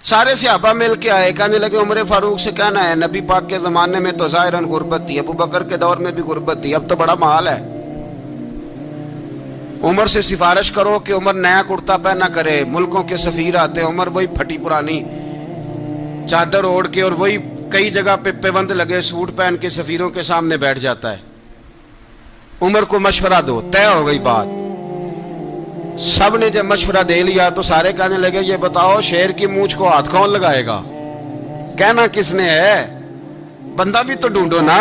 سارے صحابہ مل کے آئے، کہنے لگے عمر فاروق سے کہنا ہے نبی پاک کے زمانے میں تو ظاہراً غربت تھی، ابو بکر کے دور میں بھی غربت تھی، اب تو بڑا محال ہے، عمر سے سفارش کرو کہ عمر نیا کرتا پہنا کرے۔ ملکوں کے سفیر آتے ہیں، عمر وہی پھٹی پرانی چادر اوڑھ کے اور وہی کئی جگہ پہ پیوند لگے سوٹ پہن کے سفیروں کے سامنے بیٹھ جاتا ہے۔ عمر کو مشورہ دو، طے ہو گئی بات۔ سب نے جب مشورہ دے لیا تو سارے کہنے لگے یہ بتاؤ شیر کی مونچھ کو ہاتھ کون لگائے گا؟ کہنا کس نے ہے؟ بندہ بھی تو ڈھونڈو نا۔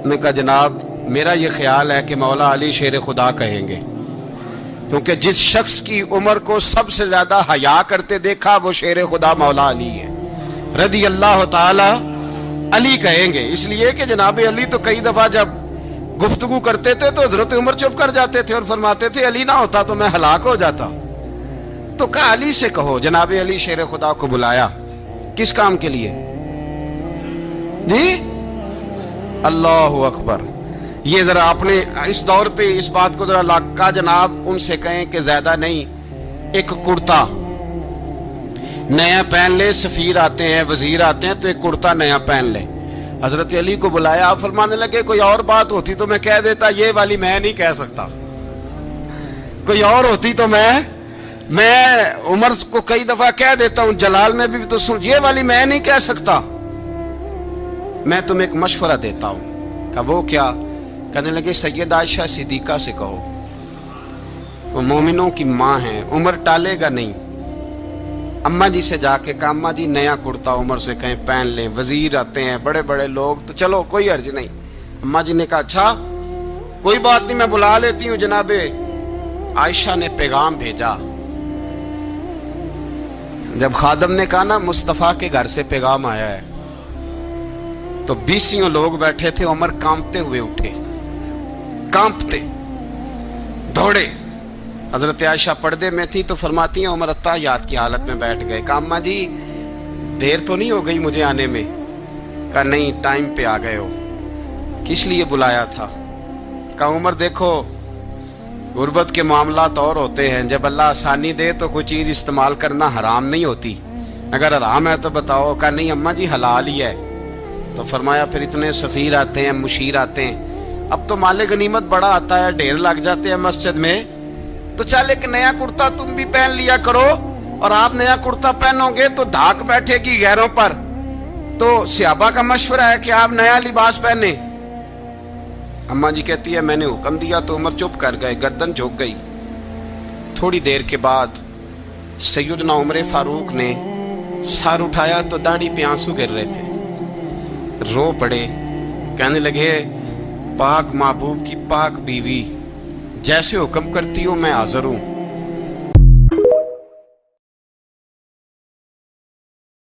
میں کہا جناب میرا یہ خیال ہے کہ مولا علی شیر خدا کہیں گے، کیونکہ جس شخص کی عمر کو سب سے زیادہ حیا کرتے دیکھا وہ شیر خدا مولا علی ہے رضی اللہ تعالی علی کہیں گے، اس لیے کہ جناب علی تو کئی دفعہ جب گفتگو کرتے تھے تو حضرت عمر چپ کر جاتے تھے اور فرماتے تھے علی نہ ہوتا تو میں ہلاک ہو جاتا۔ تو کہا علی سے کہو۔ جناب علی شیر خدا کو بلایا، کس کام کے لیے؟ جی اللہ اکبر۔ یہ ذرا آپ نے اس دور پہ اس بات کو ذرا لاکا جناب ان سے کہیں کہ زیادہ نہیں، ایک کرتا نیا پہن لے، سفیر آتے ہیں وزیر آتے ہیں تو ایک کرتا نیا پہن لے۔ حضرت علی کو بلایا، آپ فرمانے لگے کوئی اور بات ہوتی تو میں کہہ دیتا، یہ والی میں نہیں کہہ سکتا، کوئی اور ہوتی تو میں عمر کو کئی دفعہ کہہ دیتا ہوں، جلال میں بھی تو سن، یہ والی میں نہیں کہہ سکتا، میں تمہیں ایک مشورہ دیتا ہوں۔ کہ وہ کیا؟ کہنے لگے سید عائشہ صدیقہ سے کہو، وہ مومنوں کی ماں ہیں، عمر ٹالے گا نہیں۔ اماں جی سے جا کے کہا اماں جی نیا کرتا عمر سے کہیں پہن لیں، وزیر آتے ہیں بڑے بڑے لوگ تو چلو کوئی حرج نہیں۔ اماں جی نے کہا اچھا کوئی بات نہیں میں بلا لیتی ہوں۔ جناب عائشہ نے پیغام بھیجا، جب خادم نے کہا نا مصطفیٰ کے گھر سے پیغام آیا ہے تو 20 لوگ بیٹھے تھے، عمر کانپتے ہوئے اٹھے، کانپتے دوڑے۔ حضرت عائشہ پردے میں تھی تو فرماتی ہیں عمر اتحیات کی حالت میں بیٹھ گئے۔ کہا اماں جی دیر تو نہیں ہو گئی مجھے آنے میں؟ کہا نہیں ٹائم پہ آ گئے ہو، کس لیے بلایا تھا؟ کہا عمر دیکھو غربت کے معاملات اور ہوتے ہیں، جب اللہ آسانی دے تو کوئی چیز استعمال کرنا حرام نہیں ہوتی، اگر حرام ہے تو بتاؤ۔ کہا نہیں اماں جی حلال ہی ہے۔ تو فرمایا پھر اتنے سفیر آتے ہیں مشیر آتے ہیں، اب تو مال غنیمت بڑا آتا ہے، ڈھیر لگ جاتے ہیں مسجد میں، تو چل ایک نیا کرتا تم بھی پہن لیا کرو، اور آپ نیا کرتا پہنو گے تو دھاک بیٹھے گی غیروں پر، تو صحابہ کا مشورہ ہے کہ آپ نیا لباس پہنے۔ اماں جی کہتی ہے میں نے حکم دیا تو عمر چپ کر گئے، گردن جھک گئی۔ تھوڑی دیر کے بعد سیدنا عمر فاروق نے سر اٹھایا تو داڑھی پہ آنسو گر رہے تھے، رو پڑے، کہنے لگے پاک محبوب کی پاک بیوی جیسے حکم کرتی ہو میں حاضر ہوں۔